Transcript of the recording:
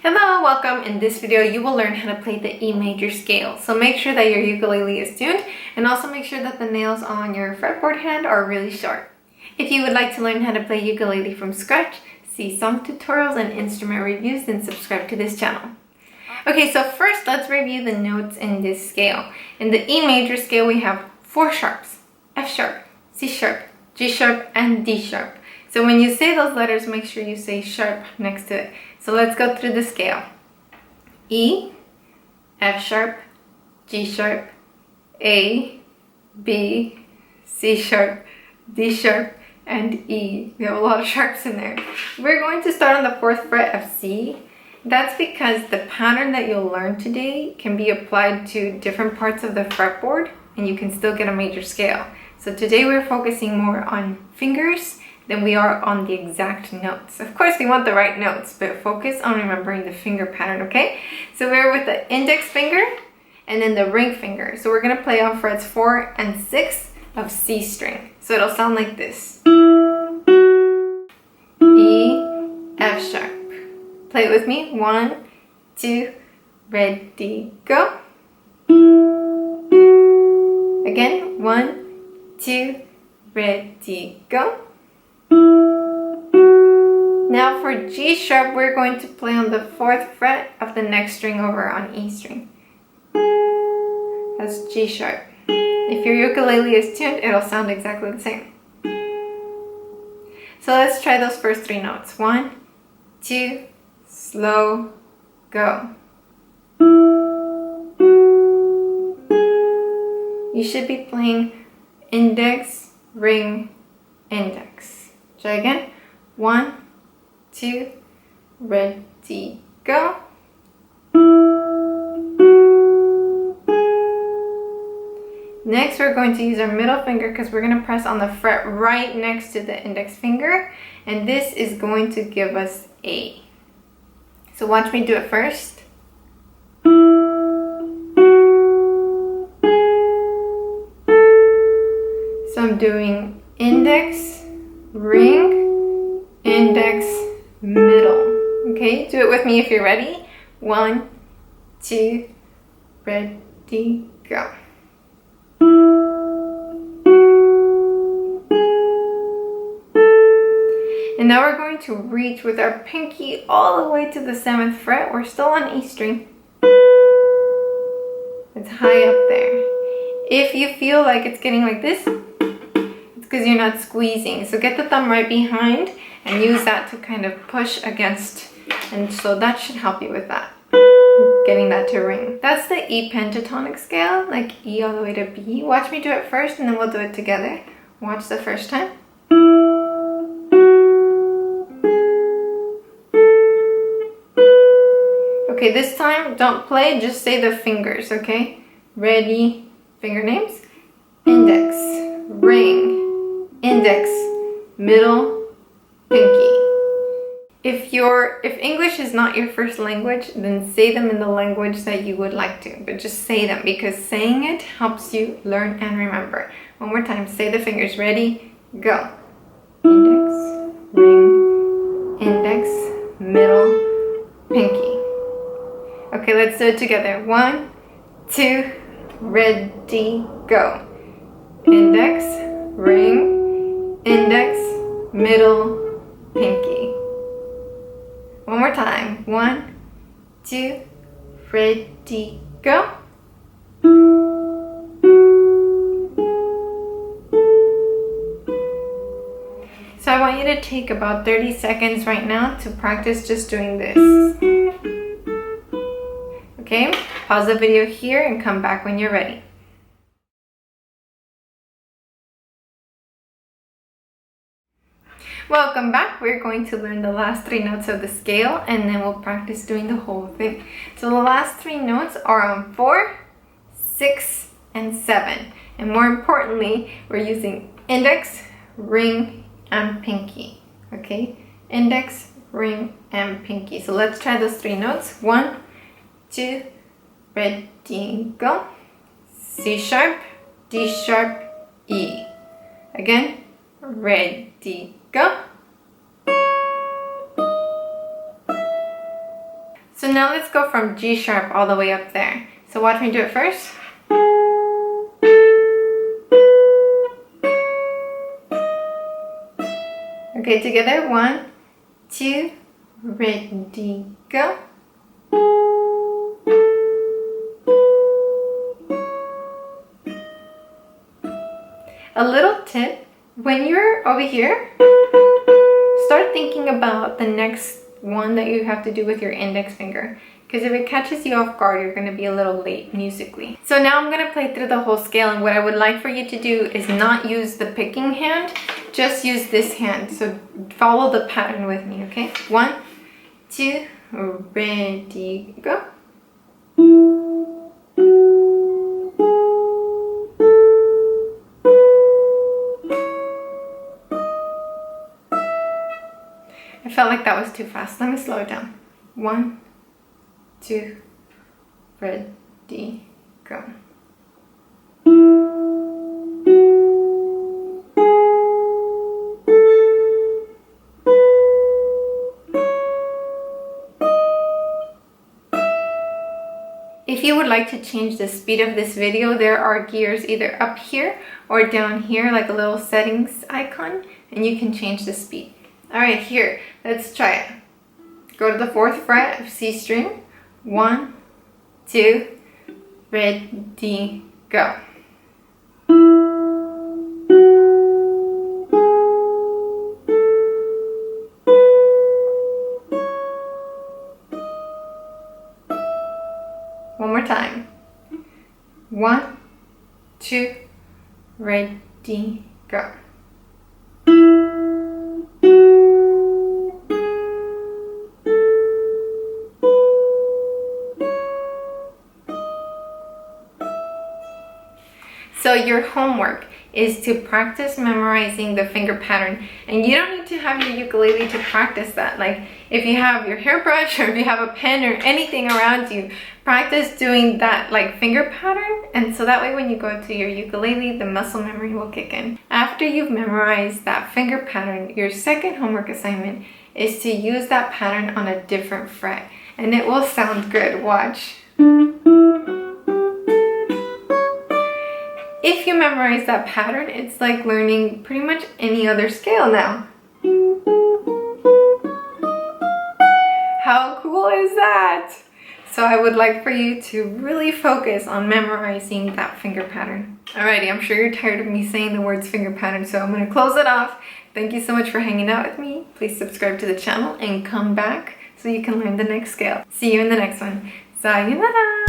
Hello, welcome. In this video, you will learn how to play the E major scale. So make sure that your ukulele is tuned and also make sure that the nails on your fretboard hand are really sharp. If you would like to learn how to play ukulele from scratch, see song tutorials and instrument reviews, then subscribe to this channel. Okay, so first let's review the notes in this scale. In the E major scale, we have 4 sharps: F sharp, C sharp, G sharp, and D sharp. So when you say those letters, make sure you say sharp next to it. So let's go through the scale. E, F sharp, G sharp, A, B, C sharp, D sharp, and E. We have a lot of sharps in there. We're going to start on the 4th fret of C. That's because the pattern that you'll learn today can be applied to different parts of the fretboard and you can still get a major scale. So today we're focusing more on fingers than we are on the exact notes. Of course, we want the right notes, but focus on remembering the finger pattern, okay? So we're with the index finger and then the ring finger. So we're gonna play on frets 4 and 6 of C string. So it'll sound like this. E, F sharp. Play it with me. 1, 2, ready, go. Again, 1, 2, ready, go. Now for G sharp, we're going to play on the 4th fret of the next string over on E string. That's G sharp. If your ukulele is tuned, it'll sound exactly the same. So let's try those first 3 notes. 1, 2, slow, go. You should be playing index, ring, index. Try again. 1, 2, ready, go. Next, we're going to use our middle finger because we're going to press on the fret right next to the index finger, and this is going to give us A. So watch me do it first. So I'm doing index, ring, index, middle. Okay, do it with me if you're ready. 1, 2, ready, go. And now we're going to reach with our pinky all the way to the 7th fret. We're still on E string. It's high up there. If you feel like it's getting like this, it's because you're not squeezing. So get the thumb right behind and use that to kind of push against. And so that should help you with that. Getting that to ring. That's the E pentatonic scale, like E all the way to B. Watch me do it first and then we'll do it together. Watch the first time. Okay, this time don't play, just say the fingers, okay? Ready, finger names. Index, ring, index, middle, pinky. If English is not your first language, then say them in the language that you would like to, but just say them because saying it helps you learn and remember. One more time, say the fingers. Ready, go. Index, ring, index, middle, pinky. Okay, let's do it together. 1, 2, ready, go. Index, ring, index, middle, pinky. One more time. 1, 2, ready, go. So I want you to take about 30 seconds right now to practice just doing this. Okay, pause the video here and come back when you're ready. Welcome back. We're going to learn the last 3 notes of the scale and then we'll practice doing the whole thing. So the last 3 notes are on 4, 6, and 7. And more importantly, we're using index, ring, and pinky. Okay, index, ring, and pinky. So let's try those 3 notes. 1, 2, ready, go. C sharp, D sharp, E. Again, ready, go. So now let's go from G sharp all the way up there. So watch me do it first. Okay, together. 1, 2, ready, go. A little tip, when you're over here, start thinking about the next one that you have to do with your index finger. Because if it catches you off guard, you're going to be a little late musically. So now I'm going to play through the whole scale, and what I would like for you to do is not use the picking hand, just use this hand. So follow the pattern with me, okay? 1, 2, ready, go. I felt like that was too fast. Let me slow it down. 1, 2, ready, go. If you would like to change the speed of this video, there are gears either up here or down here, like a little settings icon, and you can change the speed. All right, here, let's try it. Go to the 4th fret of C string. 1, 2, ready, go. One more time. 1, 2, ready, go. So your homework is to practice memorizing the finger pattern, and you don't need to have your ukulele to practice that. Like if you have your hairbrush or if you have a pen or anything around you, practice doing that like finger pattern, and so that way when you go to your ukulele, the muscle memory will kick in. After you've memorized that finger pattern, your second homework assignment is to use that pattern on a different fret, and it will sound good. Watch. If you memorize that pattern, it's like learning pretty much any other scale now. How cool is that? So I would like for you to really focus on memorizing that finger pattern. Alrighty, I'm sure you're tired of me saying the words finger pattern, so I'm going to close it off. Thank you so much for hanging out with me. Please subscribe to the channel and come back so you can learn the next scale. See you in the next one. Sayonara!